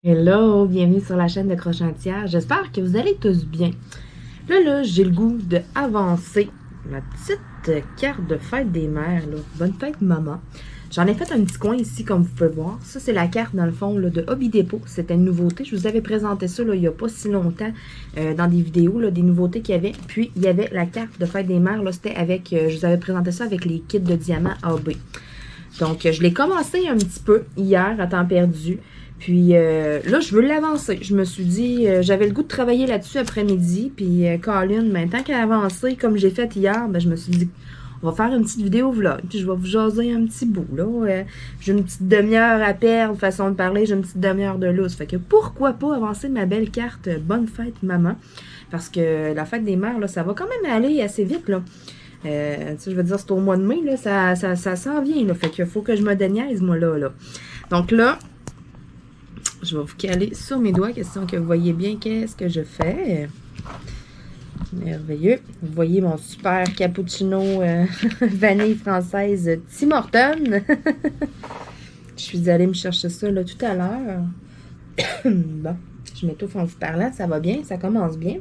Hello, bienvenue sur la chaîne de Crochantière. J'espère que vous allez tous bien. Là, j'ai le goût de avancer ma petite carte de fête des mères. Là. Bonne fête, maman. J'en ai fait un petit coin ici, comme vous pouvez voir. Ça, c'est la carte, dans le fond, là, de Hobby Depot. C'était une nouveauté. Je vous avais présenté ça là, il n'y a pas si longtemps dans des vidéos, là, des nouveautés qu'il y avait. Puis, il y avait la carte de fête des mères. C'était avec, je vous avais présenté ça avec les kits de diamants AB. Donc, je l'ai commencé un petit peu hier, à temps perdu. Puis là, je veux l'avancer. Je me suis dit, j'avais le goût de travailler là-dessus après-midi. Puis Colin, ben, tant qu'à avancer comme j'ai fait hier, ben, je me suis dit, on va faire une petite vidéo vlog. Puis je vais vous jaser un petit bout. Là. J'ai une petite demi-heure à perdre, façon de parler. J'ai une petite demi-heure de lousse. Fait que pourquoi pas avancer ma belle carte Bonne fête, maman. Parce que la fête des mères, là, ça va quand même aller assez vite, là. Je veux dire, c'est au mois de mai, là, ça s'en vient, là. Fait qu'il faut que je me déniaise, moi, là. Donc là, je vais vous caler sur mes doigts, question que vous voyez bien qu'est-ce que je fais. Merveilleux. Vous voyez mon super cappuccino vanille française Tim Hortons. Je suis allée me chercher ça là, tout à l'heure. Bon, je m'étouffe en vous parlant, ça va bien, ça commence bien.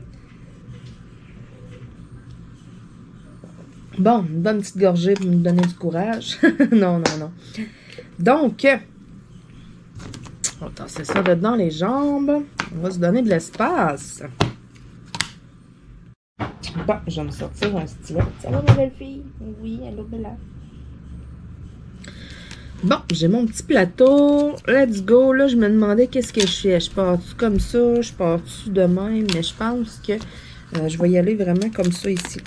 Bon, une bonne petite gorgée pour me donner du courage. Non. Donc, on va tasser ça dedans les jambes. On va se donner de l'espace. Bon, je vais me sortir un stylo. Ça va, ma belle fille? Oui, allô, Bella. Bon, j'ai mon petit plateau. Let's go. Là, je me demandais qu'est-ce que je fais. Je pars-tu comme ça? Je pars-tu de même? Mais je pense que je vais y aller vraiment comme ça ici.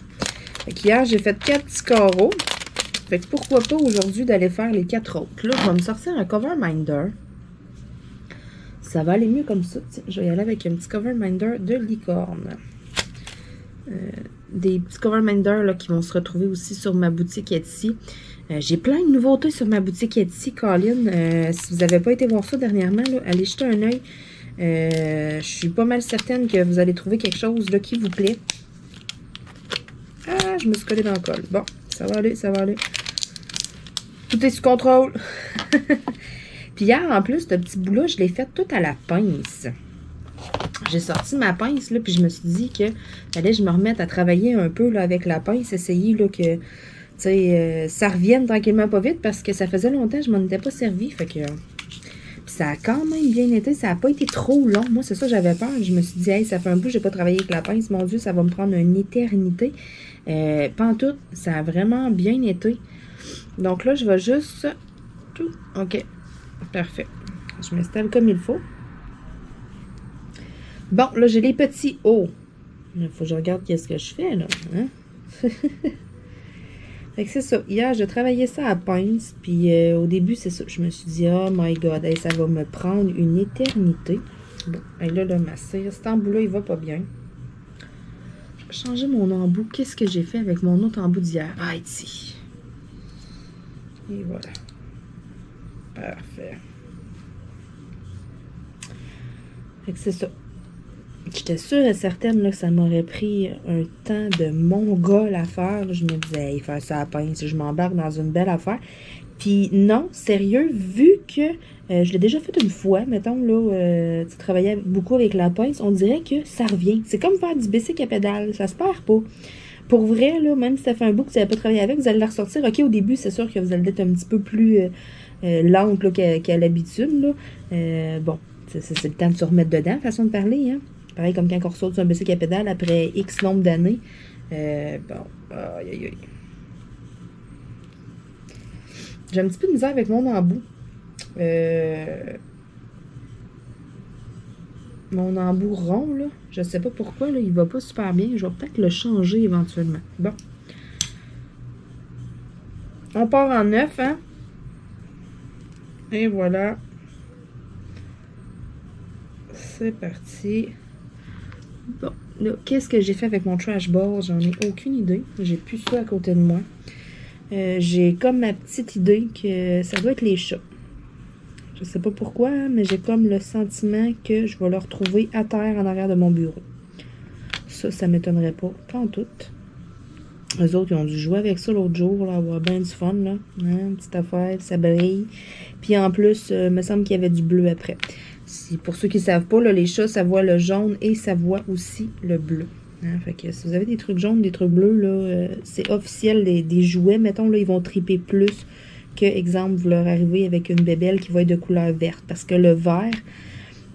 Fait qu'hier, j'ai fait 4 petits carreaux. Fait que pourquoi pas aujourd'hui d'aller faire les 4 autres. Là, je vais me sortir un cover minder. Ça va aller mieux comme ça. Tiens, je vais y aller avec un petit cover minder de licorne. Des petits cover minders là, qui vont se retrouver aussi sur ma boutique Etsy. J'ai plein de nouveautés sur ma boutique Etsy, Colin. Si vous n'avez pas été voir ça dernièrement, là, allez jeter un œil. Je suis pas mal certaine que vous allez trouver quelque chose là, qui vous plaît. Ah, je me suis collée dans le col. Bon, ça va aller, ça va aller. Tout est sous contrôle. Puis hier, en plus, ce petit bout-là, je l'ai fait tout à la pince. J'ai sorti ma pince, là, puis je me suis dit que fallait que je me remette à travailler un peu là, avec la pince, essayer là, que ça revienne tranquillement pas vite, parce que ça faisait longtemps que je m'en étais pas servi. Fait que puis ça a quand même bien été, ça n'a pas été trop long. Moi, c'est ça, j'avais peur. Je me suis dit, hey, ça fait un bout, j'ai pas travaillé avec la pince. Mon Dieu, ça va me prendre une éternité. Pantoute, ça a vraiment bien été. Donc là, je vais juste tout. OK. Parfait. Je m'installe comme il faut. Bon, là, j'ai les petits hauts. Il faut que je regarde qu'est-ce que je fais, là. Hein? Fait que c'est ça. Hier, je travaillais ça à pince. Puis au début, c'est ça. Je me suis dit, oh my god, hey, ça va me prendre une éternité. Bon, et là, ma cire, cet embout-là, il va pas bien. Je vais changer mon embout. Qu'est-ce que j'ai fait avec mon autre embout d'hier? Ah, ici. Et voilà. Parfait. Fait que c'est ça. J'étais sûre et certaine là, que ça m'aurait pris un temps de mongol à faire. Là, je me disais, hey, faire ça à pince, je m'embarque dans une belle affaire. Puis non, sérieux, vu que je l'ai déjà fait une fois, mettons, là, tu travaillais beaucoup avec la pince, on dirait que ça revient. C'est comme faire du bicycle à pédale, ça se perd pas. Pour vrai, là, même si ça fait un bout que vous n'avez pas travaillé avec, vous allez la ressortir. OK, au début, c'est sûr que vous allez être un petit peu plus lente qu'à l'habitude. Bon, c'est le temps de se remettre dedans, façon de parler, hein. Pareil comme quand on ressort sur un bicycle à pédale après X nombre d'années. Bon, aïe, aïe, aïe. J'ai un petit peu de misère avec mon embout. Mon embout rond, là, je sais pas pourquoi, là, il va pas super bien. Je vais peut-être le changer éventuellement. Bon. On part en 9, hein? Et voilà. C'est parti. Bon, là, qu'est-ce que j'ai fait avec mon trash ball? J'en ai aucune idée. J'ai plus ça à côté de moi. J'ai comme ma petite idée que ça doit être les chats. Je sais pas pourquoi, mais j'ai comme le sentiment que je vais le retrouver à terre en arrière de mon bureau. Ça m'étonnerait pas. Pas en tout. Eux autres, ils ont dû jouer avec ça l'autre jour, là, avoir bien du fun, là. Hein, petite affaire, ça brille. Puis en plus, il me semble qu'il y avait du bleu après. Si, pour ceux qui ne savent pas, là, les chats, ça voit le jaune et ça voit aussi le bleu. Hein? Fait que si vous avez des trucs jaunes, des trucs bleus, là, c'est officiel, des jouets, mettons, là, ils vont triper plus que, exemple, vous leur arrivez avec une bébelle qui va être de couleur verte. Parce que le vert,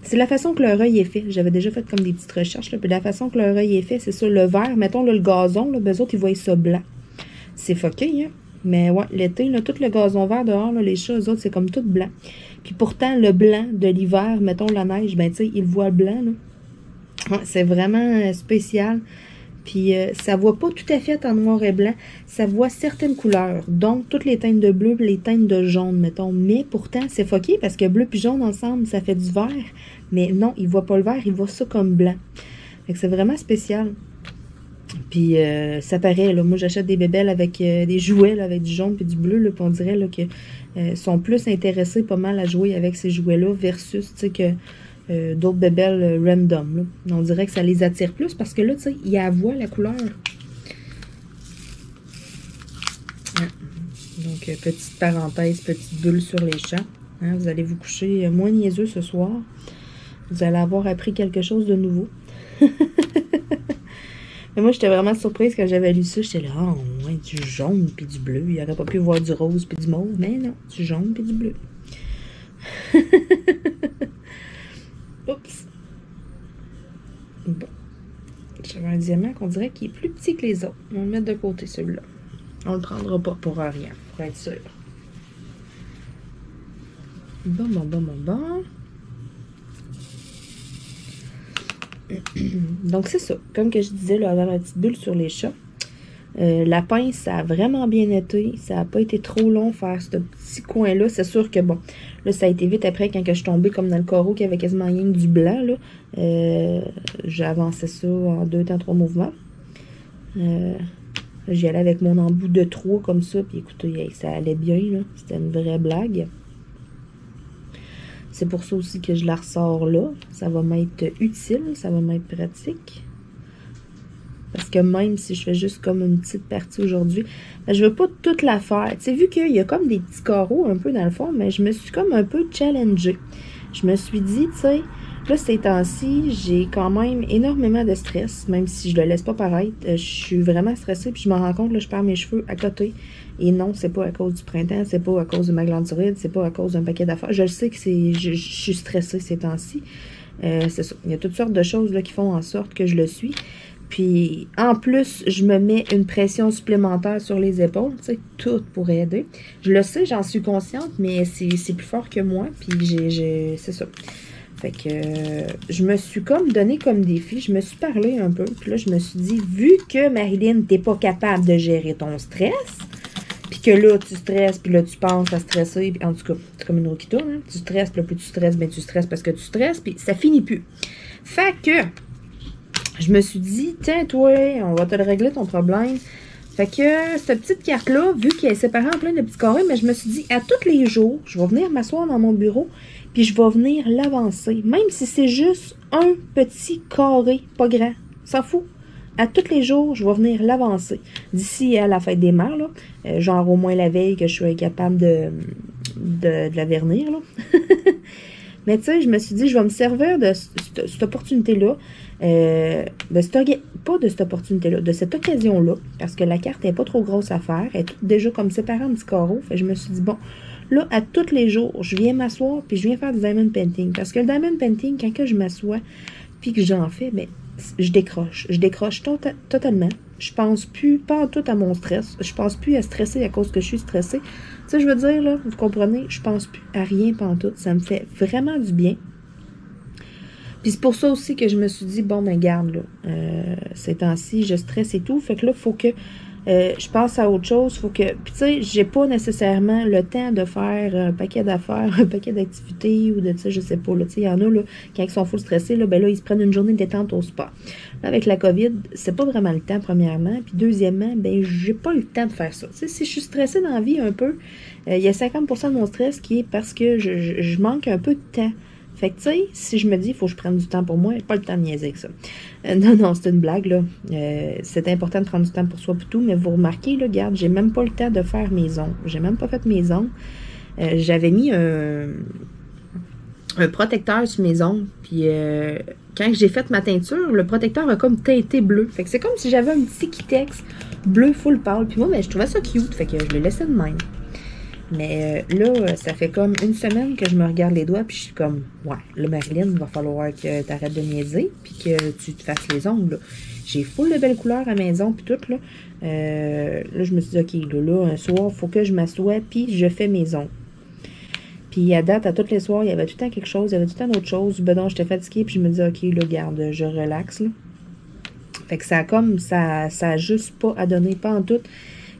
c'est la façon que leur œil est fait. J'avais déjà fait comme des petites recherches, là, puis la façon que leur œil est fait, c'est ça, le vert, mettons, là, le gazon, là, ben, eux autres, ils voient ça blanc. C'est fucké, hein? Mais ouais, l'été, là, tout le gazon vert dehors, là, les chats, eux autres, c'est comme tout blanc. Puis pourtant, le blanc de l'hiver, mettons la neige, ben tu sais, ils voient le blanc, là. Ouais, c'est vraiment spécial. Puis ça voit pas tout à fait en noir et blanc. Ça voit certaines couleurs. Donc, toutes les teintes de bleu, les teintes de jaune, mettons. Mais pourtant, c'est fucké parce que bleu puis jaune ensemble, ça fait du vert. Mais non, ils voient pas le vert, ils voient ça comme blanc. Fait que c'est vraiment spécial. Puis ça paraît, là, moi j'achète des bébelles avec des jouets là, avec du jaune puis du bleu, là, puis on dirait là, que sont plus intéressés pas mal à jouer avec ces jouets-là versus que d'autres bébelles random. Là. On dirait que ça les attire plus parce que là, tu sais, ils voient la couleur. Hein. Donc, petite parenthèse, petite bulle sur les chats. Hein, vous allez vous coucher moins niaiseux ce soir. Vous allez avoir appris quelque chose de nouveau. Mais moi, j'étais vraiment surprise quand j'avais lu ça. J'étais là, oh, ouais, du jaune puis du bleu. Il n'aurait pas pu voir du rose puis du mauve. Mais non, du jaune puis du bleu. Oups. Bon. J'avais un diamant qu'on dirait qu'il est plus petit que les autres. On va le mettre de côté, celui-là. On le prendra pas pour rien, pour être sûr. Bon. Donc, c'est ça. Comme que je disais, là, avant ma petite bulle sur les chats. La pince, ça a vraiment bien été. Ça n'a pas été trop long faire ce petit coin-là. C'est sûr que, bon, là, ça a été vite après quand que je suis tombée comme dans le carreau qui avait quasiment rien que du blanc, là. J'ai avancé ça en 2 temps 3 mouvements. J'y allais avec mon embout de 3 comme ça. Puis écoutez, ça allait bien, là. C'était une vraie blague. C'est pour ça aussi que je la ressors là. Ça va m'être utile, ça va m'être pratique. Parce que même si je fais juste comme une petite partie aujourd'hui, ben, je veux pas toute la faire. Tu sais, vu qu'il y a comme des petits carreaux un peu dans le fond, mais je me suis comme un peu challengée. Je me suis dit, tu sais, là, ces temps-ci, j'ai quand même énormément de stress, même si je le laisse pas paraître. Je suis vraiment stressée, puis je me rends compte, là, je perds mes cheveux à côté. Et non, c'est pas à cause du printemps, c'est pas à cause de ma glande thyroïde, c'est pas à cause d'un paquet d'affaires. Je le sais que je suis stressée ces temps-ci. C'est ça. Il y a toutes sortes de choses là, qui font en sorte que je le suis. Puis, en plus, je me mets une pression supplémentaire sur les épaules, tu sais, tout pour aider. Je le sais, j'en suis consciente, mais c'est plus fort que moi, puis c'est ça. Fait que je me suis comme donné comme défi, je me suis parlé un peu, puis là, je me suis dit, vu que, Marilyn, t'es pas capable de gérer ton stress, puis que là, tu stresses, puis là, tu penses à stresser, puis en tout cas, c'est comme une roue qui tourne, hein? Tu stresses, puis là, plus tu stresses, ben tu stresses parce que tu stresses, puis ça finit plus. Fait que je me suis dit, tiens, toi, on va te le régler ton problème. Fait que cette petite carte-là, vu qu'elle est séparée en plein de petits carrés, mais je me suis dit, à tous les jours, je vais venir m'asseoir dans mon bureau, puis je vais venir l'avancer. Même si c'est juste un petit carré, pas grand, s'en fout. À tous les jours, je vais venir l'avancer. D'ici à la fête des mères, là, genre au moins la veille que je suis capable de la vernir, là. Mais tu sais, je me suis dit, je vais me servir de cette opportunité-là. Pas de cette opportunité-là, de cette occasion-là, parce que la carte n'est pas trop grosse à faire. Elle est toute déjà comme séparée en petits carreaux. Fait que je me suis dit, bon, là, à tous les jours, je viens m'asseoir, puis je viens faire du diamond painting. Parce que le diamond painting, quand que je m'assois, puis que j'en fais, ben, je décroche. Je décroche totalement. Je pense plus, pas en tout à mon stress. Je pense plus à stresser à cause que je suis stressée. Tu sais, je veux dire, là, vous comprenez, je pense plus à rien pantoute. Ça me fait vraiment du bien. Puis c'est pour ça aussi que je me suis dit, bon, ben garde, là, ces temps-ci, je stresse et tout. Fait que là, il faut que je passe à autre chose. Faut que, puis tu sais, j'ai pas nécessairement le temps de faire un paquet d'affaires, un paquet d'activités ou de, tu sais, je sais pas, là, tu sais, il y en a, là, quand ils sont full stressés, là, ben là, ils se prennent une journée de détente au spa. Là, avec la COVID, c'est pas vraiment le temps, premièrement. Puis deuxièmement, ben, j'ai pas le temps de faire ça. Tu sais, si je suis stressée dans la vie un peu, il y a 50% de mon stress qui est parce que je manque un peu de temps. Fait que, tu sais, si je me dis, il faut que je prenne du temps pour moi, j'ai pas le temps de niaiser avec ça. Non, c'est une blague, là. C'est important de prendre du temps pour soi pour tout, mais vous remarquez, là, regarde, j'ai même pas le temps de faire mes ongles. J'ai même pas fait mes ongles. J'avais mis un protecteur sur mes ongles. Puis quand j'ai fait ma teinture, le protecteur a comme teinté bleu. Fait que c'est comme si j'avais un petit Kitex bleu full pâle. Puis moi, ben, je trouvais ça cute. Fait que je le laissais de même. Mais là, ça fait comme une semaine que je me regarde les doigts, puis je suis comme, ouais, là, Marilyn, il va falloir que tu arrêtes de niaiser, puis que tu te fasses les ongles. J'ai full de belles couleurs à maison, puis tout, là. Là, je me suis dit, OK, là, un soir, il faut que je m'assoie, puis je fais mes ongles. Puis à date, à tous les soirs, il y avait tout le temps quelque chose, il y avait tout le temps d'autres choses. Ben non, j'étais fatiguée, puis je me dis, OK, là, garde, je relaxe, là. Fait que ça a comme, ça a juste pas à donner, pas en tout.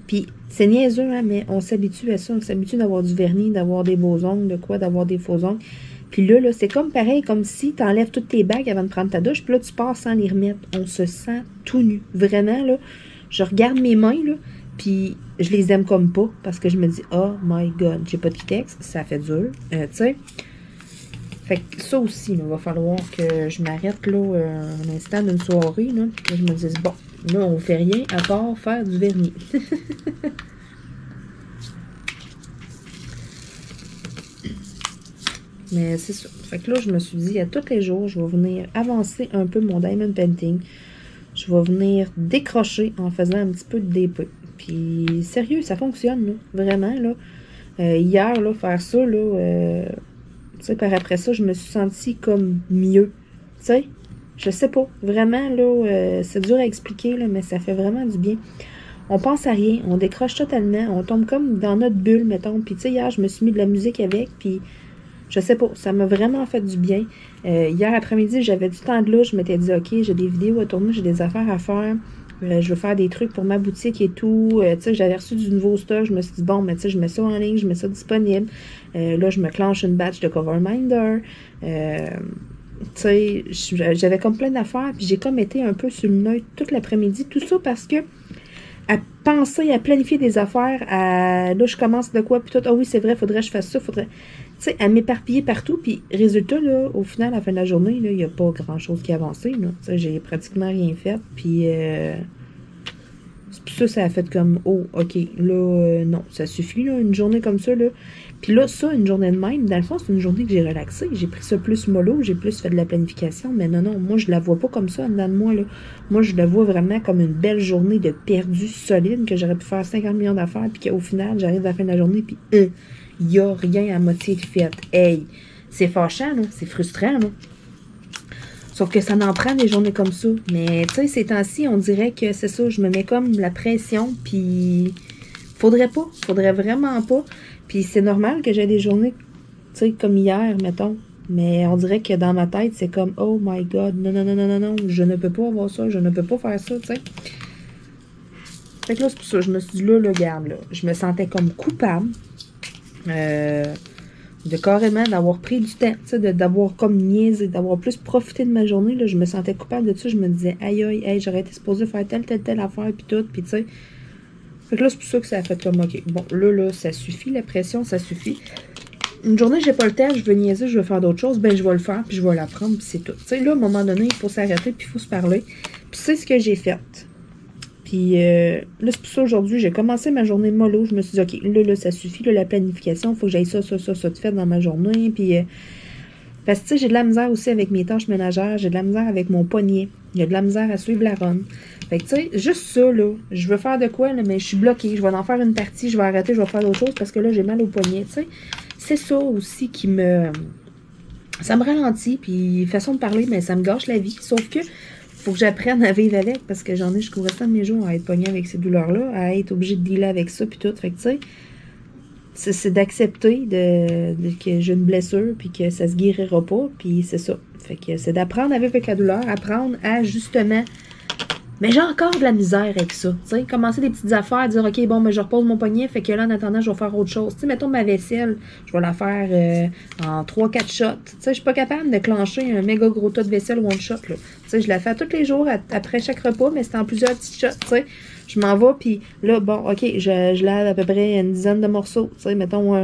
Puis, c'est niaiseux, hein, mais on s'habitue à ça. On s'habitue d'avoir du vernis, d'avoir des beaux ongles, de quoi, d'avoir des faux ongles. Puis là, c'est comme pareil, comme si tu enlèves toutes tes bagues avant de prendre ta douche, puis là, tu pars sans les remettre. On se sent tout nu. Vraiment, là, je regarde mes mains, là, puis je les aime comme pas, parce que je me dis, oh my God, j'ai pas de Kitex, ça fait dur, tu sais. Fait que ça aussi, il va falloir que je m'arrête, là, un instant d'une soirée, là, que je me dise, bon, là, on fait rien à part faire du vernis. Mais c'est ça. Fait que là, je me suis dit, à tous les jours, je vais venir avancer un peu mon diamond painting. Je vais venir décrocher en faisant un petit peu de DP. Puis, sérieux, ça fonctionne, là. Vraiment, là. Hier, là, faire ça, là, tu sais, par après ça, je me suis sentie comme mieux. Tu sais, je sais pas. Vraiment, là, c'est dur à expliquer, là, mais ça fait vraiment du bien. On pense à rien, on décroche totalement, on tombe comme dans notre bulle, mettons. Puis, tu sais, hier, je me suis mis de la musique avec, puis je sais pas, ça m'a vraiment fait du bien. Hier après-midi, j'avais du temps de louche, je m'étais dit, OK, j'ai des vidéos à tourner, j'ai des affaires à faire. Je veux faire des trucs pour ma boutique et tout. Tu sais, j'avais reçu du nouveau stock. Je me suis dit, bon, mais tu sais, je mets ça en ligne, je mets ça disponible. Là, je me clenche une batch de Coverminder. Tu sais, j'avais comme plein d'affaires. Puis j'ai comme été un peu sur le neutre toute l'après-midi. Tout ça parce que à penser, à planifier des affaires, là, je commence de quoi, puis tout, ah oui, c'est vrai, faudrait que je fasse ça, faudrait, tu sais, à m'éparpiller partout, puis résultat, là, au final, à la fin de la journée, là, il n'y a pas grand-chose qui a avancé, là, tu sais, j'ai pratiquement rien fait, puis c'est pour ça, ça a fait comme, oh, ok, là, non, ça suffit, là, une journée comme ça, là, puis là, ça, une journée de même, dans le fond, c'est une journée que j'ai relaxée, j'ai pris ça plus mollo, j'ai plus fait de la planification, mais non, moi, je la vois pas comme ça, en dedans de moi, là, moi, je la vois vraiment comme une belle journée de perdu solide, que j'aurais pu faire 50 millions d'affaires, puis qu'au final, j'arrive à la fin de la journée, puis il n'y a rien à moitié fait. Hey, c'est fâchant, là, c'est frustrant, là. Sauf que ça n'en prend des journées comme ça. Mais, tu sais, ces temps-ci, on dirait que c'est ça, je me mets comme la pression, puis faudrait vraiment pas. Puis c'est normal que j'ai des journées, tu sais, comme hier, mettons. Mais on dirait que dans ma tête, c'est comme, oh my God, non, je ne peux pas avoir ça, je ne peux pas faire ça, tu sais. Fait que là, c'est pour ça, je me suis dit, là, garde, là, je me sentais comme coupable de carrément d'avoir pris du temps, tu sais, d'avoir comme niaisé, d'avoir plus profité de ma journée, là, je me sentais coupable de ça, je me disais, aïe, hey, j'aurais été supposée faire telle affaire, puis tout, puis tu sais. Fait que là, c'est pour ça que ça a fait comme, ok, bon, là, ça suffit, la pression, ça suffit. Une journée, j'ai pas le temps, je veux niaiser, je veux faire d'autres choses, ben je vais le faire, puis je vais l'apprendre, puis c'est tout. Tu sais, là, à un moment donné, il faut s'arrêter, puis il faut se parler. Puis c'est ce que j'ai fait. Puis là, c'est pour ça, aujourd'hui, j'ai commencé ma journée mollo. Je me suis dit, OK, là, ça suffit, là, la planification, il faut que j'aille ça de fait dans ma journée. Puis, parce que, tu sais, j'ai de la misère aussi avec mes tâches ménagères, j'ai de la misère avec mon poignet, il y a de la misère à suivre la run. Fait que, tu sais, juste ça, là, je veux faire de quoi, là, mais je suis bloquée. Je vais en faire une partie, je vais arrêter, je vais faire d'autres choses parce que là, j'ai mal au poignet, tu sais. C'est ça aussi qui me... Ça me ralentit, puis façon de parler, mais ça me gâche la vie. Sauf que faut que j'apprenne à vivre avec, parce que j'en ai jusqu'au restant de mes jours à être pognée avec ces douleurs-là, à être obligée de dealer avec ça, puis tout. Fait que, tu sais, c'est d'accepter que j'ai une blessure, puis que ça se guérira pas, puis c'est ça. Fait que c'est d'apprendre à vivre avec la douleur, apprendre à, justement... Mais j'ai encore de la misère avec ça. Tu sais, commencer des petites affaires, dire, OK, bon, mais je repose mon poignet, fait que là, en attendant, je vais faire autre chose. Tu sais, mettons ma vaisselle, je vais la faire en 3-4 shots. Tu sais, je suis pas capable de clencher un méga gros tas de vaisselle one shot, là. Tu sais, je la fais tous les jours après chaque repas, mais c'est en plusieurs petits shots, tu sais. Je m'en vais, puis là, bon, OK, je lave à peu près une dizaine de morceaux, tu sais, mettons,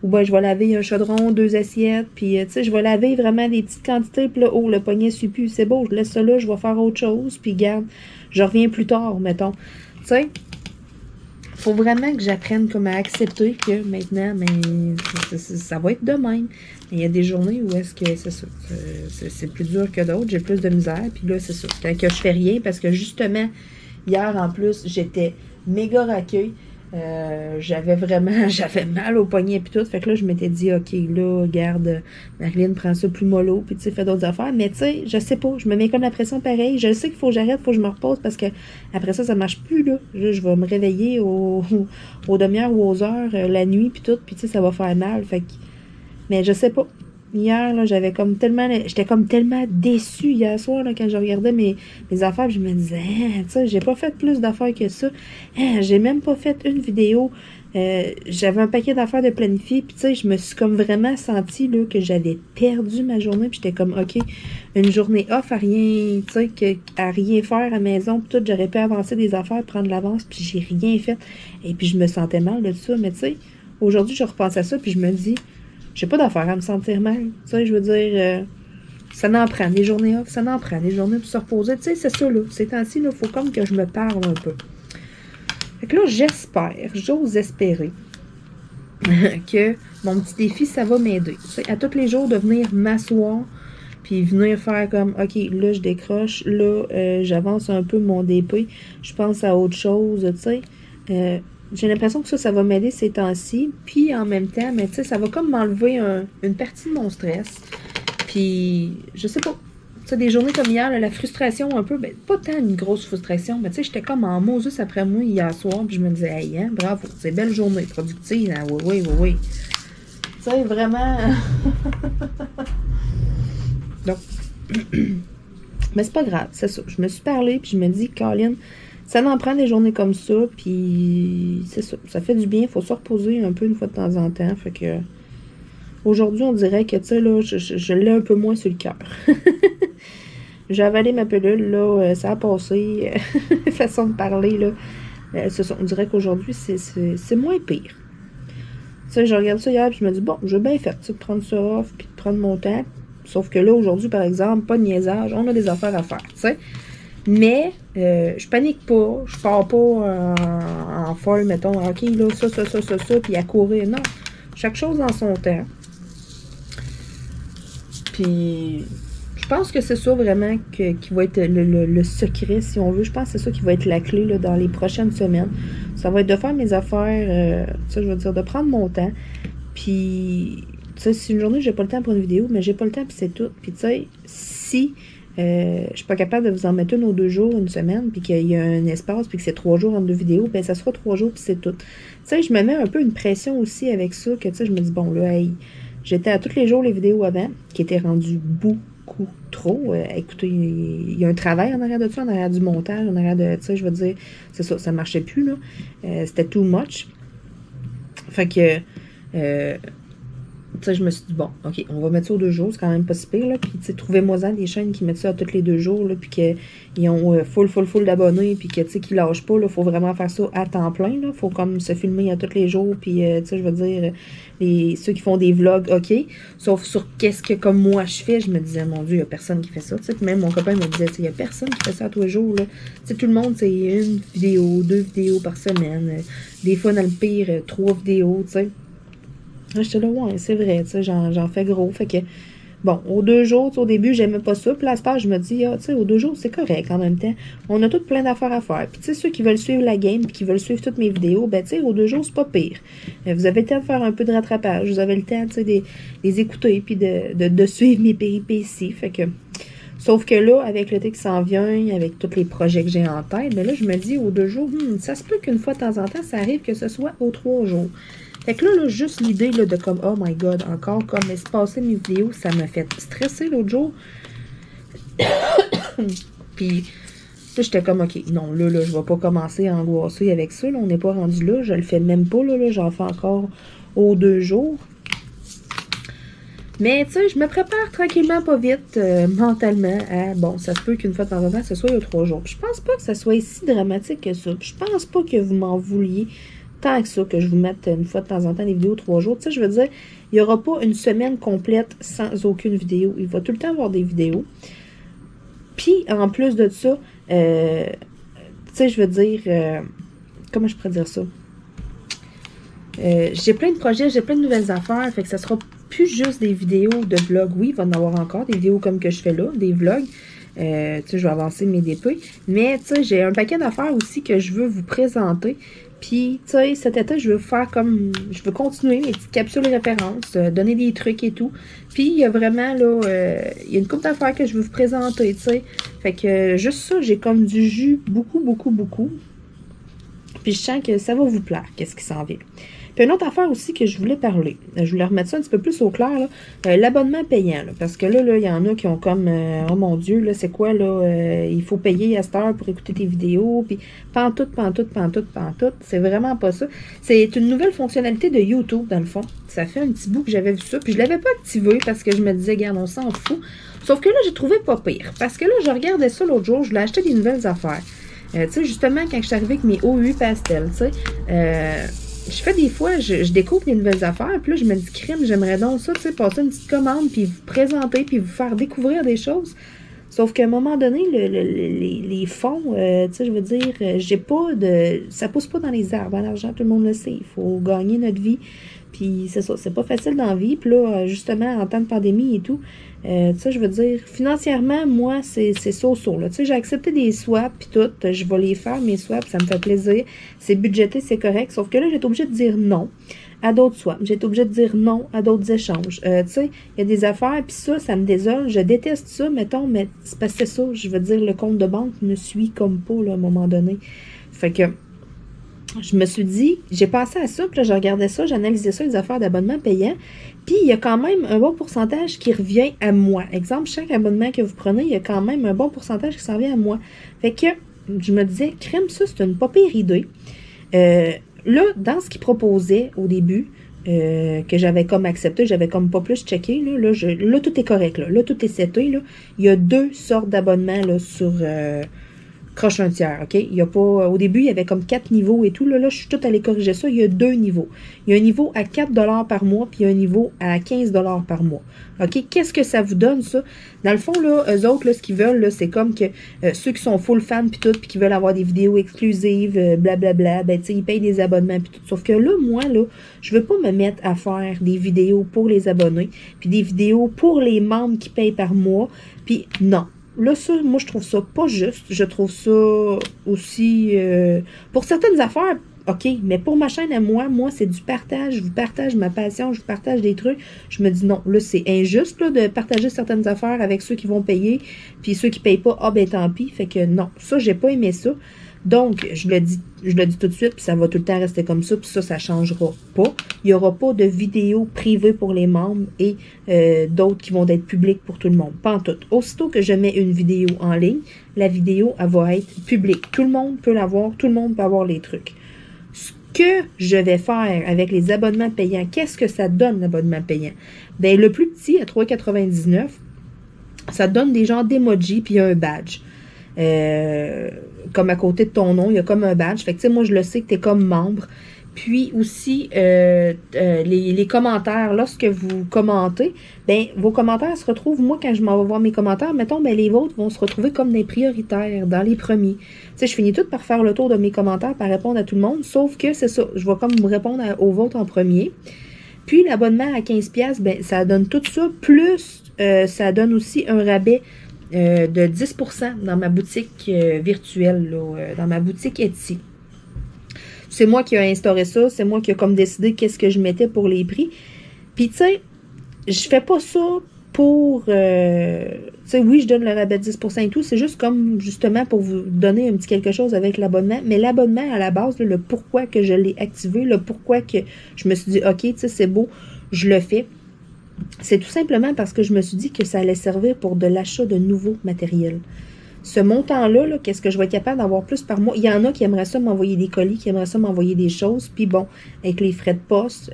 ou ben, je vais laver un chaudron, 2 assiettes, puis, tu sais, je vais laver vraiment des petites quantités, puis là, oh, le poignet suit plus, c'est beau, je laisse ça là, je vais faire autre chose, puis garde, je reviens plus tard, mettons, tu sais. faut vraiment que j'apprenne comme à accepter que maintenant, ben, ça va être de même. Il y a des journées où est-ce que c'est ça. C'est plus dur que d'autres, j'ai plus de misère. Puis là, c'est ça. Quand que je fais rien, parce que justement, hier en plus, j'étais méga raquée. J'avais mal au poignet puis tout. Fait que là, je m'étais dit, OK, là, regarde, Marilyn prend ça plus mollo, puis tu sais, fait d'autres affaires. Mais tu sais, je sais pas, je me mets comme la pression pareil. Je sais qu'il faut que j'arrête, faut que je me repose parce que après ça marche plus, là. Je vais me réveiller aux demi-heures ou aux heures, la nuit puis tout, puis tu sais, ça va faire mal. Fait que, mais je sais pas. Hier, là, j'étais comme tellement déçue hier soir, là, quand je regardais mes affaires, puis je me disais, tu sais, j'ai pas fait plus d'affaires que ça. J'ai même pas fait une vidéo. J'avais un paquet d'affaires de planifier, puis tu sais, je me suis comme vraiment sentie, là, que j'avais perdu ma journée, puis j'étais comme, OK, une journée off à rien, tu sais, à rien faire à la maison, puis tout, j'aurais pu avancer des affaires, prendre l'avance, puis j'ai rien fait. Et puis je me sentais mal de ça, mais tu sais, aujourd'hui, je repense à ça, puis je me dis, j'ai pas d'affaire à me sentir mal. Tu sais, je veux dire, ça n'en prend des journées off, ça n'en prend des journées pour se reposer. Tu sais, c'est ça, là. Ces temps-ci, il faut comme que je me parle un peu. Fait que là, j'ose espérer que mon petit défi, ça va m'aider. Tu sais, à tous les jours, de venir m'asseoir, puis venir faire comme, OK, là, je décroche, là, j'avance un peu mon DP, je pense à autre chose, tu sais. J'ai l'impression que ça va m'aider ces temps-ci. Puis en même temps, mais tu sais, ça va comme m'enlever une partie de mon stress. Puis, je sais pas. Tu sais, des journées comme hier, là, la frustration un peu, ben, pas tant une grosse frustration, mais tu sais, j'étais comme en Moses après moi hier soir. Puis je me disais, hey, hein, bravo, c'est belle journée, productive, hein, oui. Tu sais, vraiment. Donc, mais c'est pas grave, c'est ça. Je me suis parlé, puis je me dis, Colin, ça en prend des journées comme ça, puis c'est ça. Ça fait du bien, il faut se reposer un peu une fois de temps en temps. Fait que aujourd'hui, on dirait que, tu sais, là, je l'ai un peu moins sur le cœur. J'ai avalé ma pilule, là, ça a passé. Façon de parler, là. C'est ça, on dirait qu'aujourd'hui, c'est moins pire. Tu sais, je regarde ça hier, puis je me dis, bon, j'ai bien fait, tu sais, de prendre ça off, puis de prendre mon temps. Sauf que là, aujourd'hui, par exemple, pas de niaisage, on a des affaires à faire, tu sais. Mais, je panique pas, je pars pas en folle, mettons, OK, là, ça, puis à courir. Non, chaque chose dans son temps. Puis, je pense que c'est ça vraiment qui va être le secret, si on veut. Je pense que c'est ça qui va être la clé là, dans les prochaines semaines. Ça va être de faire mes affaires, ça, je veux dire, de prendre mon temps. Puis, tu sais, si une journée, j'ai pas le temps pour une vidéo, mais j'ai pas le temps, puis c'est tout. Puis, tu sais, si je suis pas capable de vous en mettre une ou 2 jours, une semaine, puis qu'il y a un espace, puis que c'est 3 jours entre 2 vidéos, ben ça sera 3 jours, puis c'est tout. Tu sais, je me mets un peu une pression aussi avec ça, que tu sais, je me dis, bon, là, hey, j'étais à tous les jours les vidéos avant, qui étaient rendues beaucoup trop. Écoutez, il y a un travail en arrière de ça, en arrière du montage, en arrière de, tu sais, je veux dire, c'est ça, ça marchait plus, là. C'était too much. Fait que, tu sais, je me suis dit, bon, OK, on va mettre ça aux 2 jours, c'est quand même pas si pire, là. Puis, tu sais, trouvez-moi-en des chaînes qui mettent ça à tous les 2 jours, là, puis qu'ils ont full d'abonnés, puis que, tu sais, qu'ils lâchent pas, là. Faut vraiment faire ça à temps plein, là. Faut comme se filmer à tous les jours, puis, tu sais, je veux dire, ceux qui font des vlogs, OK. Sauf sur qu'est-ce que, comme moi, je fais, je me disais, mon Dieu, il y a personne qui fait ça, tu sais. Puis même mon copain me disait, tu sais, il y a personne qui fait ça tous les jours, là. Tu sais, tout le monde, c'est une vidéo, 2 vidéos par semaine. Des fois, dans le pire, 3 vidéos, tu sais. J'étais là, ouais, c'est vrai, tu sais, j'en fais gros. Fait que, bon, aux 2 jours, au début, j'aimais pas ça. Puis là, à ce temps, je me dis, ah, tu sais, aux 2 jours, c'est correct en même temps. On a toutes plein d'affaires à faire. Puis, tu sais, ceux qui veulent suivre la game, puis qui veulent suivre toutes mes vidéos, ben, tu sais, aux 2 jours, c'est pas pire. Vous avez le temps de faire un peu de rattrapage. Vous avez le temps, tu sais, de les écouter, puis de suivre mes péripéties. Fait que, sauf que là, avec l'été qui s'en vient, avec tous les projets que j'ai en tête, ben là, je me dis, aux 2 jours, ça se peut qu'une fois de temps en temps, ça arrive que ce soit aux 3 jours. Fait que là, juste l'idée de comme, oh my god, encore comme espacer mes vidéos, ça m'a fait stresser l'autre jour. Puis, là, j'étais comme, OK, non, là, je vais pas commencer à angoisser avec ça. Là, on n'est pas rendu là. Je le fais même pas, là j'en fais encore aux 2 jours. Mais, tu sais, je me prépare tranquillement, pas vite, mentalement, à, bon, ça se peut qu'une fois de temps en temps, ce soit aux 3 jours. Puis, je pense pas que ça soit si dramatique que ça. Puis, je pense pas que vous m'en vouliez tant que ça, que je vous mette une fois de temps en temps des vidéos 3 jours. Tu sais, je veux dire, il n'y aura pas une semaine complète sans aucune vidéo. Il va tout le temps avoir des vidéos. Puis, en plus de ça, tu sais, je veux dire, comment je pourrais dire ça? J'ai plein de projets, j'ai plein de nouvelles affaires, fait que ça sera plus juste des vidéos de vlog. Oui, il va y en avoir encore des vidéos comme que je fais là, des vlogs. Tu sais, je vais avancer mes DP. Mais, tu sais, j'ai un paquet d'affaires aussi que je veux vous présenter. Puis, tu sais, cet été, je veux faire comme... Je veux continuer mes petites capsules références, donner des trucs et tout. Puis, il y a vraiment, là, il y a une couple d'affaires que je veux vous présenter, tu sais. Fait que, juste ça, j'ai comme du jus beaucoup, beaucoup, beaucoup. Puis, je sens que ça va vous plaire, qu'est-ce qui s'en vient. Puis une autre affaire aussi que je voulais parler, je voulais remettre ça un petit peu plus au clair, l'abonnement payant, là, parce que là, il y en a qui ont comme, oh mon Dieu, là, c'est quoi, là, il faut payer à cette heure pour écouter tes vidéos, puis pantoute, c'est vraiment pas ça. C'est une nouvelle fonctionnalité de YouTube, dans le fond. Ça fait un petit bout que j'avais vu ça, puis je l'avais pas activé parce que je me disais, regarde, on s'en fout. Sauf que là, j'ai trouvé pas pire, parce que là, je regardais ça l'autre jour, je voulais acheter des nouvelles affaires. Tu sais, justement, quand je suis arrivée avec mes OU pastel, tu sais, je fais des fois, je découvre des nouvelles affaires, puis là, je me dis, crème, j'aimerais donc ça, tu sais, passer une petite commande, puis vous présenter, puis vous faire découvrir des choses. Sauf qu'à un moment donné, les fonds, tu sais, je veux dire, j'ai pas de... Ça pousse pas dans les arbres, l'argent, tout le monde le sait. Il faut gagner notre vie, puis c'est ça, c'est pas facile dans la vie. Puis là, justement, en temps de pandémie et tout, tu sais, je veux dire, financièrement, moi, c'est so-so, là. Tu sais, j'ai accepté des swaps, puis tout, je vais les faire, mes swaps, ça me fait plaisir. C'est budgété, c'est correct. Sauf que là, j'étais obligée de dire non à d'autres swaps. J'étais obligée de dire non à d'autres échanges. Tu sais, il y a des affaires, puis ça me désole. Je déteste ça, mettons, mais c'est parce que c'est ça. Je veux dire, le compte de banque me suit comme pas, là, à un moment donné. Fait que je me suis dit, j'ai pensé à ça, puis là, je regardais ça, j'analysais ça, les affaires d'abonnement payant, puis il y a quand même un bon pourcentage qui revient à moi. Exemple, chaque abonnement que vous prenez, il y a quand même un bon pourcentage qui s'en vient à moi. Fait que je me disais, crème, ça, c'est une pas pire idée. Là, dans ce qu'ils proposaient au début, que j'avais comme accepté, j'avais comme pas plus checké, là, tout est correct, là, tout est seté, là. Il y a 2 sortes d'abonnements, là, sur... croche un tiers, OK? Il y a pas... Au début, il y avait comme 4 niveaux et tout. Là, je suis tout allée corriger ça. Il y a 2 niveaux. Il y a un niveau à 4 $ par mois, puis il y a un niveau à 15 $ par mois. OK? Qu'est-ce que ça vous donne, ça? Dans le fond, là, eux autres, là, ce qu'ils veulent, là, c'est comme que ceux qui sont full fans, puis tout, puis qui veulent avoir des vidéos exclusives, blablabla, ben, tu sais, ils payent des abonnements, puis tout. Sauf que là, moi, là, je veux pas me mettre à faire des vidéos pour les abonnés, puis des vidéos pour les membres qui payent par mois, puis non. Là, ça, moi, je trouve ça pas juste. Je trouve ça aussi... pour certaines affaires, OK, mais pour ma chaîne à moi, c'est du partage. Je vous partage ma passion, je vous partage des trucs. Je me dis non, là, c'est injuste là, de partager certaines affaires avec ceux qui vont payer, puis ceux qui payent pas, ah ben tant pis. Fait que non, ça, j'ai pas aimé ça. Donc, je le dis tout de suite, puis ça va tout le temps rester comme ça, puis ça changera pas. Il n'y aura pas de vidéos privées pour les membres et d'autres qui vont être publiques pour tout le monde. Pas en tout. Aussitôt que je mets une vidéo en ligne, la vidéo, elle va être publique. Tout le monde peut la voir, tout le monde peut avoir les trucs. Ce que je vais faire avec les abonnements payants, qu'est-ce que ça donne, l'abonnement payant? Bien, le plus petit, à 3,99 $, ça donne des genres d'emoji puis un badge. Comme à côté de ton nom, il y a comme un badge. Fait que, tu sais, moi, je le sais que tu es comme membre. Puis aussi, les commentaires, lorsque vous commentez, ben vos commentaires se retrouvent, moi, quand je m'en vais voir mes commentaires, mettons, ben les vôtres vont se retrouver comme des prioritaires, dans les premiers. Tu sais, je finis tout par faire le tour de mes commentaires, par répondre à tout le monde, sauf que c'est ça, je vais comme vous répondre aux vôtres en premier. Puis, l'abonnement à 15 $, ben ça donne tout ça, plus ça donne aussi un rabais de 10% dans ma boutique virtuelle, là, dans ma boutique Etsy. C'est moi qui ai instauré ça, c'est moi qui ai comme décidé qu'est-ce que je mettais pour les prix. Puis, tu sais, je fais pas ça pour... tu sais, oui, je donne le rabais de 10% et tout, c'est juste comme, justement, pour vous donner un petit quelque chose avec l'abonnement. Mais l'abonnement, à la base, là, le pourquoi que je l'ai activé, le pourquoi que je me suis dit, OK, tu sais, c'est beau, je le fais. C'est tout simplement parce que je me suis dit que ça allait servir pour de l'achat de nouveaux matériels. Ce montant-là, -là, qu'est-ce que je vais être capable d'avoir plus par mois? Il y en a qui aimeraient ça m'envoyer des colis, qui aimeraient ça m'envoyer des choses. Puis bon, avec les frais de poste,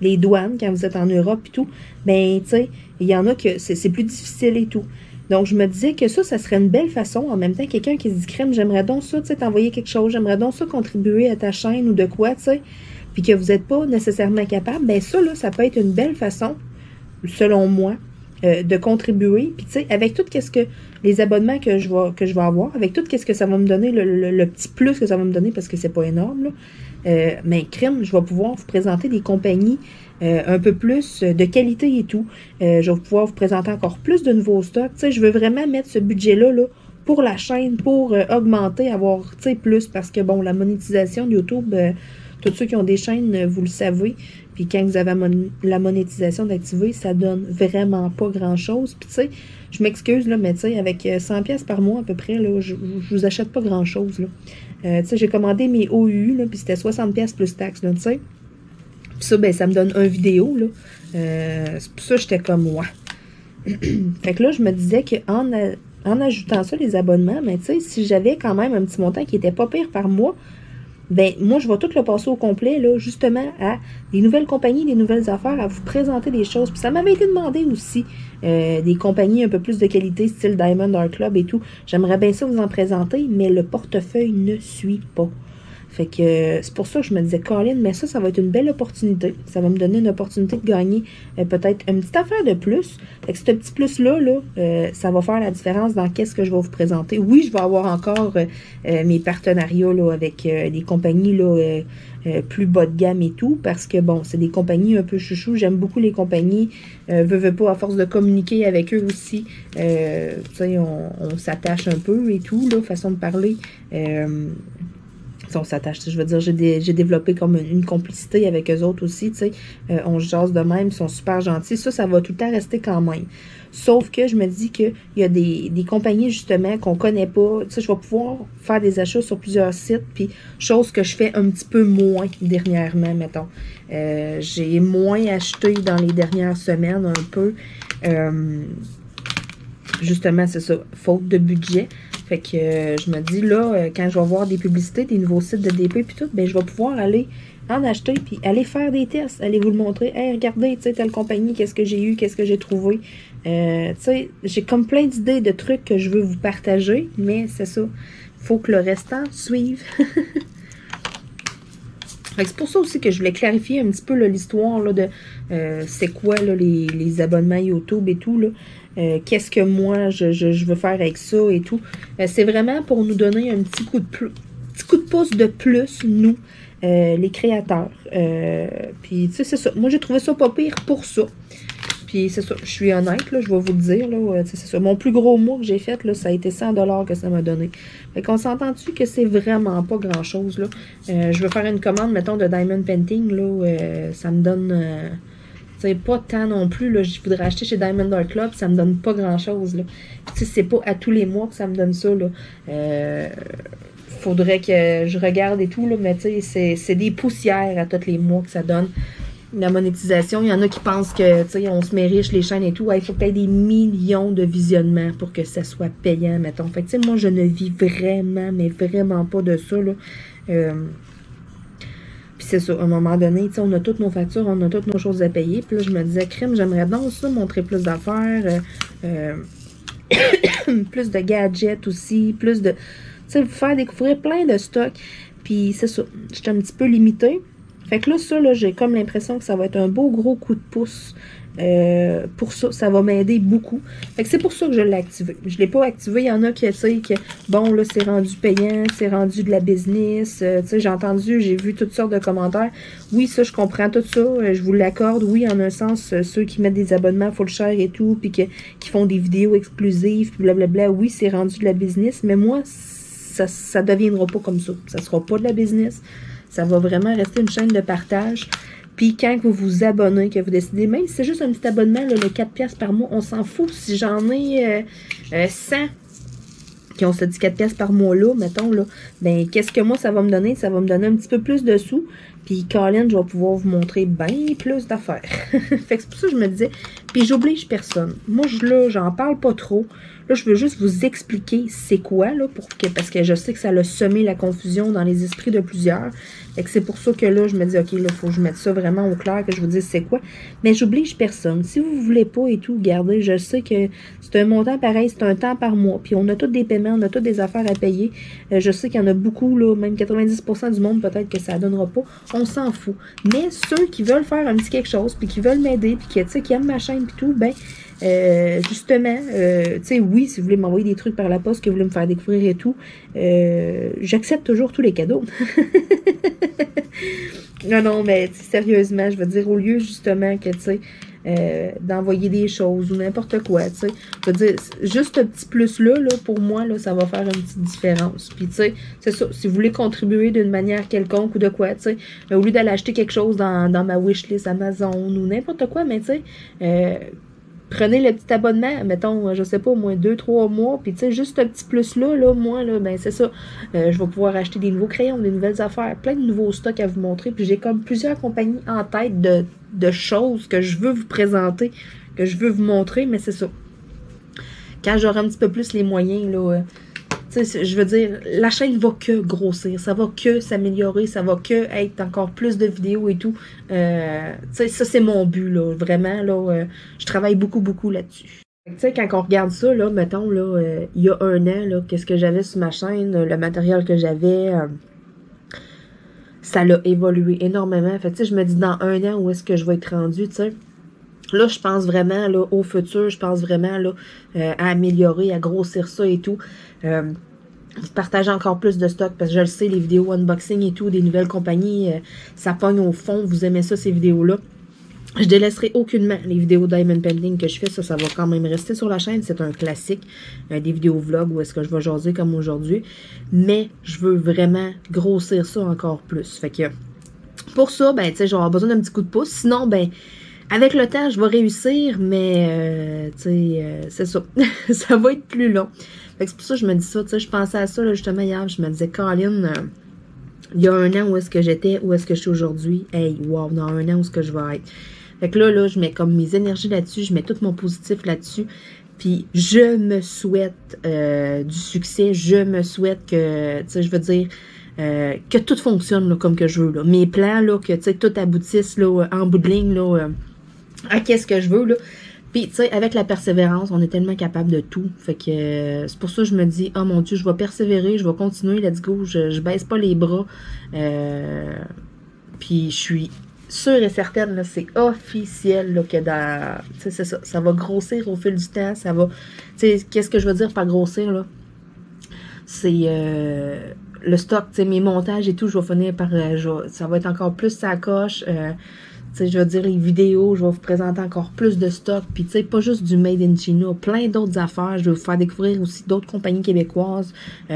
les douanes, quand vous êtes en Europe et tout, ben, tu sais, il y en a que c'est plus difficile et tout. Donc, je me disais que ça serait une belle façon. En même temps, quelqu'un qui se dit, crème, j'aimerais donc ça, tu sais, t'envoyer quelque chose, j'aimerais donc ça contribuer à ta chaîne ou de quoi, tu sais, puis que vous n'êtes pas nécessairement capable, ben ça, là, ça peut être une belle façon, selon moi, de contribuer. Puis, tu sais, avec tout ce que les abonnements que je vais avoir, avec tout ce que ça va me donner, le petit plus que ça va me donner, parce que c'est pas énorme, là, mais crème, je vais pouvoir vous présenter des compagnies un peu plus de qualité et tout. Je vais pouvoir vous présenter encore plus de nouveaux stocks. Tu sais, je veux vraiment mettre ce budget-là là, pour la chaîne, pour augmenter, avoir, tu sais, plus, parce que, bon, la monétisation de YouTube, tous ceux qui ont des chaînes, vous le savez, puis quand vous avez la monétisation d'activer, ça donne vraiment pas grand-chose. Puis, tu sais, je m'excuse, là, mais tu sais, avec 100$ par mois à peu près, là, je vous achète pas grand-chose, là. Tu sais, j'ai commandé mes OUU, là, puis c'était 60$ plus taxes, là, tu sais. Puis ça, ben, ça me donne un vidéo, là. C'est pour ça que j'étais comme, ouais. Fait que là, je me disais qu'en ajoutant ça, les abonnements, mais tu sais, si j'avais quand même un petit montant qui était pas pire par mois, ben moi, je vais tout le passer au complet, là, justement, à des nouvelles compagnies, des nouvelles affaires, à vous présenter des choses. Puis ça m'avait été demandé aussi, des compagnies un peu plus de qualité, style Diamond Art Club et tout. J'aimerais bien ça vous en présenter, mais le portefeuille ne suit pas. Fait que c'est pour ça que je me disais, Colin, mais ça va être une belle opportunité. Ça va me donner une opportunité de gagner peut-être une petite affaire de plus. Fait que ce petit plus-là, ça va faire la différence dans qu'est-ce que je vais vous présenter. Oui, je vais avoir encore mes partenariats là, avec des compagnies là, plus bas de gamme et tout, parce que, bon, c'est des compagnies un peu chouchou. J'aime beaucoup les compagnies. Veux pas, à force de communiquer avec eux aussi, tu sais, on s'attache un peu et tout, là, façon de parler. On s'attache, je veux dire, j'ai développé comme une complicité avec eux autres aussi, tu sais, on se jase de même, ils sont super gentils, ça va tout le temps rester quand même. Sauf que je me dis qu'il y a des compagnies, justement, qu'on connaît pas, tu sais, je vais pouvoir faire des achats sur plusieurs sites, puis chose que je fais un petit peu moins dernièrement, mettons. J'ai moins acheté dans les dernières semaines, un peu, justement, c'est ça, faute de budget. Fait que je me dis, là, quand je vais voir des publicités, des nouveaux sites de DP puis tout, ben je vais pouvoir aller en acheter puis aller faire des tests, aller vous le montrer. Hey, regardez, tu sais, telle compagnie, qu'est-ce que j'ai eu, qu'est-ce que j'ai trouvé. Tu sais, j'ai comme plein d'idées de trucs que je veux vous partager, mais c'est ça. Faut que le restant suive. C'est pour ça aussi que je voulais clarifier un petit peu l'histoire de c'est quoi là, les abonnements YouTube et tout. Là. Qu'est-ce que moi je veux faire avec ça et tout. C'est vraiment pour nous donner un petit coup de pouce de plus, nous, les créateurs. Puis, tu sais, c'est ça. Moi, j'ai trouvé ça pas pire pour ça. Puis, c'est ça. Je suis honnête, là, je vais vous le dire. Là, c'est ça. Mon plus gros mois que j'ai fait, là, ça a été 100$ que ça m'a donné. Fait qu'on s'entend-tu que c'est vraiment pas grand-chose, là. Je veux faire une commande, mettons, de Diamond Painting, là. Ça me donne... c'est pas tant non plus, là, je voudrais acheter chez Diamond Art Club, ça me donne pas grand-chose, là. Tu sais, c'est pas à tous les mois que ça me donne ça, là. Faudrait que je regarde et tout, là, mais tu sais, c'est des poussières à tous les mois que ça donne. La monétisation, il y en a qui pensent que, tu sais, on se met riche, les chaînes et tout. Il faut peut-être des millions de visionnements pour que ça soit payant, mettons. Fait que, tu sais, moi, je ne vis vraiment, mais vraiment pas de ça, là. Puis c'est ça, à un moment donné, tu sais, on a toutes nos factures, on a toutes nos choses à payer. Puis là, je me disais, crème, j'aimerais donc ça, montrer plus d'affaires, plus de gadgets aussi, plus de... Tu sais, vous faire découvrir plein de stocks. Puis c'est ça, j'étais un petit peu limitée. Fait que là, ça, là, j'ai comme l'impression que ça va être un beau gros coup de pouce. Pour ça, ça va m'aider beaucoup. Fait que c'est pour ça que je l'ai activé. Je l'ai pas activé. Il y en a qui, tu sais, que bon, là, c'est rendu payant, c'est rendu de la business. Tu sais, j'ai entendu, j'ai vu toutes sortes de commentaires. Oui, ça, je comprends tout ça. Je vous l'accorde. Oui, en un sens, ceux qui mettent des abonnements full share et tout, puis qui font des vidéos exclusives, puis blablabla. Oui, c'est rendu de la business. Mais moi, ça deviendra pas comme ça. Ça sera pas de la business. Ça va vraiment rester une chaîne de partage. Puis quand vous vous abonnez, que vous décidez, même si c'est juste un petit abonnement, là, le 4$ par mois, on s'en fout. Si j'en ai 100 qui ont ce 4$ par mois là, mettons, là, ben qu'est-ce que moi ça va me donner? Ça va me donner un petit peu plus de sous. Puis Colin, je vais pouvoir vous montrer bien plus d'affaires. Fait que c'est pour ça que je me disais, puis j'oblige personne. Moi, là, j'en parle pas trop. Là, je veux juste vous expliquer c'est quoi, là, parce que je sais que ça a semé la confusion dans les esprits de plusieurs. Fait que c'est pour ça que là, je me dis, OK, là, il faut que je mette ça vraiment au clair, que je vous dise c'est quoi. Mais j'oblige personne. Si vous voulez pas et tout, regardez, je sais que c'est un montant pareil, c'est un temps par mois. Puis on a tous des paiements, on a toutes des affaires à payer. Je sais qu'il y en a beaucoup, là, même 90% du monde, peut-être que ça donnera pas. on s'en fout. Mais ceux qui veulent faire un petit quelque chose, puis qui veulent m'aider, puis qui aiment ma chaîne, puis tout, ben, justement, tu sais, oui, si vous voulez m'envoyer des trucs par la poste, que vous voulez me faire découvrir et tout, j'accepte toujours tous les cadeaux. Non, mais sérieusement, je veux dire, au lieu justement que, tu sais, d'envoyer des choses ou n'importe quoi, tu sais, je veux dire, juste ce petit plus-là, là, pour moi, là, ça va faire une petite différence. Puis, tu sais, c'est ça, si vous voulez contribuer d'une manière quelconque ou de quoi, tu sais, au lieu d'aller acheter quelque chose dans ma wishlist Amazon ou n'importe quoi, mais tu sais, prenez le petit abonnement, mettons, je sais pas, au moins 2-3 mois, puis tu sais, juste ce petit plus-là, là, moi, là, ben c'est ça, je vais pouvoir acheter des nouveaux crayons, des nouvelles affaires, plein de nouveaux stocks à vous montrer, puis j'ai comme plusieurs compagnies en tête de choses que je veux vous présenter, que je veux vous montrer, mais c'est ça. Quand j'aurai un petit peu plus les moyens, là, tu sais, je veux dire, la chaîne va que grossir, ça va que s'améliorer, ça va que être encore plus de vidéos et tout. Tu sais, ça, c'est mon but, là, vraiment, là, je travaille beaucoup là-dessus. Tu sais, quand on regarde ça, là, mettons, là, il y a un an, là, qu'est-ce que j'avais sur ma chaîne, le matériel que j'avais, ça l'a évolué énormément. Fait tu sais, je me dis, dans un an, où est-ce que je vais être rendue, tu sais. Là, je pense vraiment là, au futur, je pense vraiment là, à améliorer, à grossir ça et tout. Partager encore plus de stock, parce que je le sais, les vidéos unboxing et tout, des nouvelles compagnies, ça pogne au fond, vous aimez ça, ces vidéos-là. Je délaisserai aucunement les vidéos Diamond Painting que je fais, ça va quand même rester sur la chaîne, c'est un classique, des vidéos vlog où est-ce que je vais jaser comme aujourd'hui, mais je veux vraiment grossir ça encore plus. Fait que, pour ça, ben, tu sais, j'aurai besoin d'un petit coup de pouce, sinon, ben, avec le temps, je vais réussir, mais, tu sais, c'est ça, ça va être plus long. Fait que c'est pour ça que je me dis ça, tu sais, je pensais à ça, là, justement, hier, je me disais, Colin, il y a un an, où est-ce que j'étais, où est-ce que je suis aujourd'hui, hey, wow, dans un an, où est-ce que je vais être. Fait que là, je mets comme mes énergies là-dessus, je mets tout mon positif là-dessus, puis je me souhaite du succès, je me souhaite que, tu sais, je veux dire, que tout fonctionne là, comme que je veux, là. Mes plans, là, que, tu sais, tout aboutisse, là, en bout de ligne, là, à qu'est-ce que je veux, là. Puis, tu sais, avec la persévérance, on est tellement capable de tout. Fait que c'est pour ça que je me dis, oh mon Dieu, je vais persévérer, je vais continuer, let's go, je baisse pas les bras. Puis, je suis sûre et certaine, là, c'est officiel, là, que dans... Tu sais, c'est ça, ça va grossir au fil du temps, ça va... Tu sais, qu'est-ce que je veux dire par grossir, là? C'est... le stock, tu sais, mes montages et tout, je vais finir par... ça va être encore plus ça coche, tu sais, je veux dire, les vidéos, je vais vous présenter encore plus de stock. Puis, tu sais, pas juste du Made in China, plein d'autres affaires. Je vais vous faire découvrir aussi d'autres compagnies québécoises. Puis,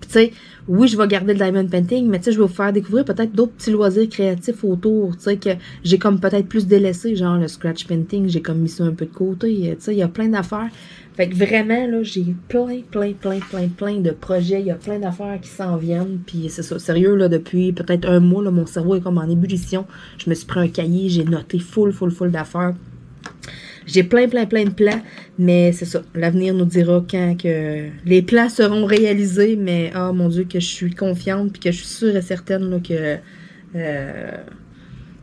tu sais, oui, je vais garder le Diamond Painting, mais tu sais, je vais vous faire découvrir peut-être d'autres petits loisirs créatifs autour. Tu sais, que j'ai comme peut-être plus délaissé, genre le Scratch Painting, j'ai comme mis ça un peu de côté. Tu sais, il y a plein d'affaires. Fait que vraiment, là, j'ai plein de projets. Il y a plein d'affaires qui s'en viennent. Puis c'est ça, sérieux, là, depuis peut-être un mois, là, mon cerveau est comme en ébullition. Je me suis pris un cahier, j'ai noté full d'affaires. J'ai plein de plans, mais c'est ça. L'avenir nous dira quand que les plans seront réalisés, mais oh mon Dieu, que je suis confiante, puis que je suis sûre et certaine là, que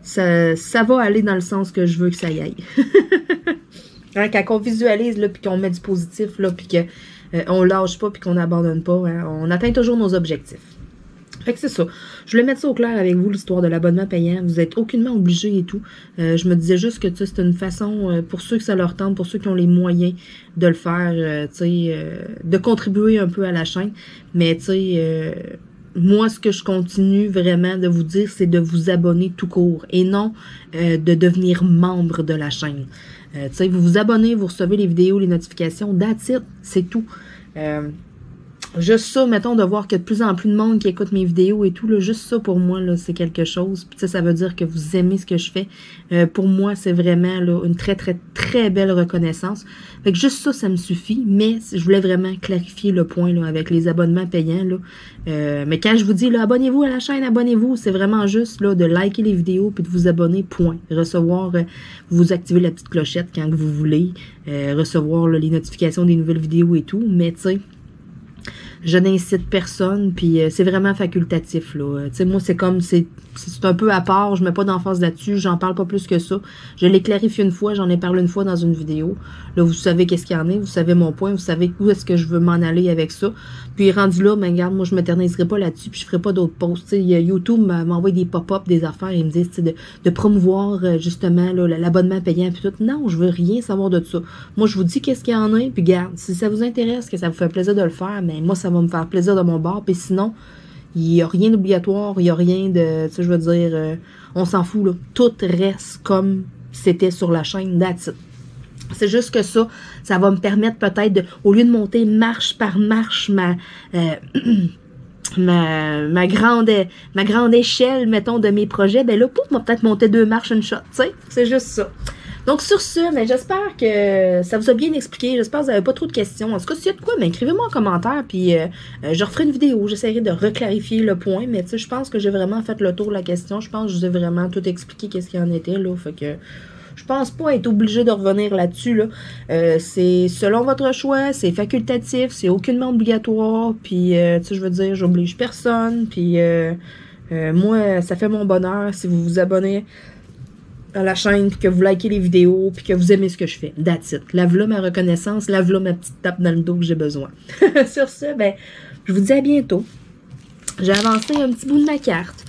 ça va aller dans le sens que je veux que ça y aille. Hein, quand on visualise, là, puis qu'on met du positif, là, puis qu'on lâche pas, puis qu'on n'abandonne pas, hein, on atteint toujours nos objectifs. Fait que c'est ça. Je voulais mettre ça au clair avec vous, l'histoire de l'abonnement payant. Vous êtes aucunement obligés et tout. Je me disais juste que c'est une façon, pour ceux que ça leur tente, pour ceux qui ont les moyens de le faire, tu sais, de contribuer un peu à la chaîne. Mais tu sais, moi, ce que je continue vraiment de vous dire, c'est de vous abonner tout court et non de devenir membre de la chaîne. Tu sais, vous vous abonnez, vous recevez les vidéos, les notifications, that's it, c'est tout. Juste ça, mettons, de voir qu'il y a de plus en plus de monde qui écoute mes vidéos et tout, là, juste ça, pour moi, là, c'est quelque chose. Puis, ça veut dire que vous aimez ce que je fais. Pour moi, c'est vraiment là, une très belle reconnaissance. Fait que juste ça, ça me suffit. Mais je voulais vraiment clarifier le point là, avec les abonnements payants. Là. Mais quand je vous dis, là, abonnez-vous à la chaîne, abonnez-vous, c'est vraiment juste là, de liker les vidéos puis de vous abonner, point. Recevoir, vous activez la petite clochette quand vous voulez. Recevoir là, les notifications des nouvelles vidéos et tout. Mais, tu sais, je n'incite personne, puis c'est vraiment facultatif, là. Tu sais, moi, c'est comme, c'est un peu à part, je mets pas d'emphase là-dessus, j'en parle pas plus que ça. Je l'ai clarifié une fois, j'en ai parlé une fois dans une vidéo. Là, vous savez qu'est-ce qu'il y en est, vous savez mon point, vous savez où est-ce que je veux m'en aller avec ça. Puis rendu là, ben regarde, moi, je m'éterniserai pas là-dessus, puis je ferai pas d'autres posts. Tu sais, YouTube m'envoie des pop-up, des affaires, et ils me disent, tu sais, de promouvoir, justement, là, l'abonnement payant, puis tout. Non, je veux rien savoir de ça. Moi, je vous dis qu'est-ce qu'il y en a, puis garde, si ça vous intéresse, que ça vous fait plaisir de le faire, mais moi, ça va me faire plaisir de mon bord, puis sinon, il n'y a rien d'obligatoire, il n'y a rien de, tu sais, je veux dire, on s'en fout, là. Tout reste comme c'était sur la chaîne, that's it. C'est juste que ça va me permettre peut-être de, au lieu de monter marche par marche ma grande échelle, mettons, de mes projets, ben là, pouf, m'a peut-être monté 2 marches une shot, tu sais, c'est juste ça. Donc, sur ce, ben, j'espère que ça vous a bien expliqué. J'espère que vous n'avez pas trop de questions. En tout cas, s'il y a de quoi, ben, écrivez-moi en commentaire, puis je referai une vidéo. J'essaierai de reclarifier le point, mais tu sais, je pense que j'ai vraiment fait le tour de la question. Je pense que je vous ai vraiment tout expliqué qu'est-ce qu'il en était, là. Fait que je pense pas être obligé de revenir là-dessus, là. C'est selon votre choix, c'est facultatif, c'est aucunement obligatoire, puis, tu sais, je veux dire, j'oblige personne, puis moi, ça fait mon bonheur si vous vous abonnez à la chaîne, puis que vous likez les vidéos, puis que vous aimez ce que je fais. That's it. Lave-là ma reconnaissance, lave-là ma petite tape dans le dos que j'ai besoin. Sur ce, ben, je vous dis à bientôt. J'ai avancé un petit bout de ma carte.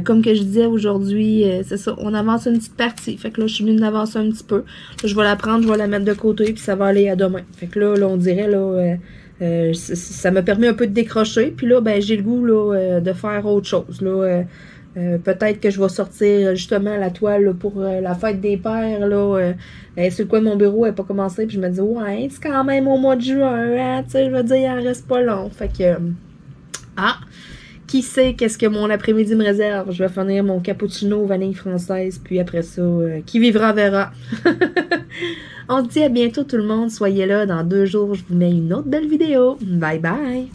Comme que je disais aujourd'hui, c'est ça, on avance une petite partie. Fait que là, je suis venue d'avancer un petit peu. Là, je vais la prendre, je vais la mettre de côté, puis ça va aller à demain. Fait que là on dirait, là, ça me permet un peu de décrocher. Puis là, ben, j'ai le goût, là, de faire autre chose, là. Peut-être que je vais sortir justement la toile là, pour la fête des pères. Là, sur le coin de mon bureau, elle n'a pas commencé. Puis je me dis, ouais, c'est quand même au mois de juin. Hein, tu sais, je veux dire, il en reste pas long. Fait que, qui sait qu'est-ce que mon après-midi me réserve. Je vais finir mon cappuccino vanille française. Puis après ça, qui vivra verra. On se dit à bientôt tout le monde. Soyez là. Dans 2 jours, je vous mets une autre belle vidéo. Bye bye.